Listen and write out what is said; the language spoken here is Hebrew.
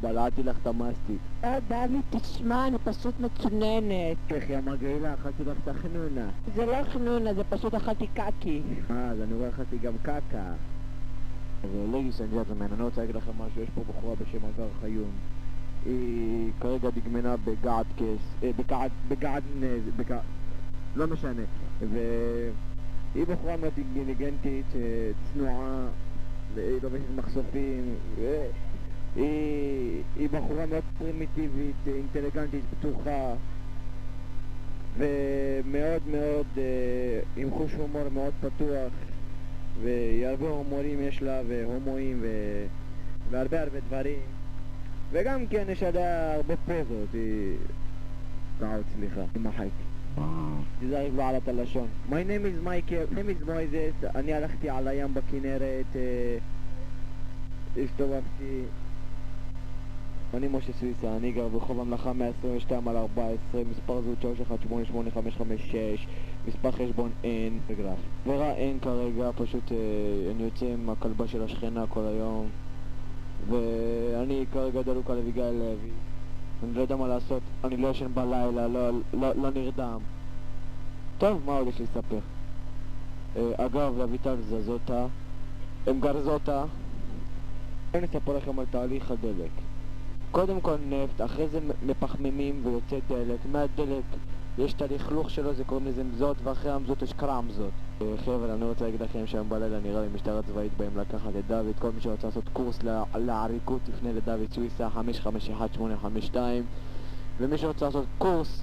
בלעתי לך את המסטיק. דוד, תשמע, אני פשוט מצוננת. איך יא מגעילה, אכלתי לך את החנונה. זה לא חנונה, זה פשוט אכלתי קקי. אז אני רואה אכלתי גם קקה. אז לגיס אנד ג'נטלמן, אני רוצה להגיד לכם משהו, יש פה בחורה בשם אגר חיון. היא כרגע דגמנה בגעד כס, לא משנה. והיא בחורה מאוד אינטליגנטית, צנועה, והיא לובשת מחשופים, היא בחורה מאוד פרימיטיבית, אינטליגנטית, פתוחה, ומאוד מאוד עם חוש הומור מאוד פתוח, והרבה הומורים יש לה, והומואים, והרבה דברים, וגם כן יש עליה הרבה פוזות. היא... סליחה, היא מחק. תזרק לו על הלשון. My name is Michael, my name is Moises, אני הלכתי על הים בכנרת, הסתובבתי. אני משה סוויסה, אני גר ברחוב המלאכה 122 על 14, מספר זהות 3188556, מספר חשבון N וגרף. וראה אין כרגע, פשוט אני יוצא עם הכלבה של השכנה כל היום, ואני כרגע דלוק על אביגיל לוי. אני לא יודע מה לעשות, אני לא ישן בלילה, לא נרדם. טוב, מה עוד יש לי לספר? אגב, לאביטל זזותה, הם גרזותה. אני אספר לכם על תהליך הדלק. קודם כל נפט, אחרי זה מפחמימים ויוצא דלק. מהדלק יש את הלכלוך שלו, זה קוראים לזה מזוט, ואחרי המזוט יש קרמזוט. חבר'ה, אני רוצה להגיד לכם שהיום בלילה נראה לי משטרה צבאית באים לקחת את דוד. כל מי שרוצה לעשות קורס לעריקות תפנה לדוד סוויסה 551-852, ומי שרוצה לעשות קורס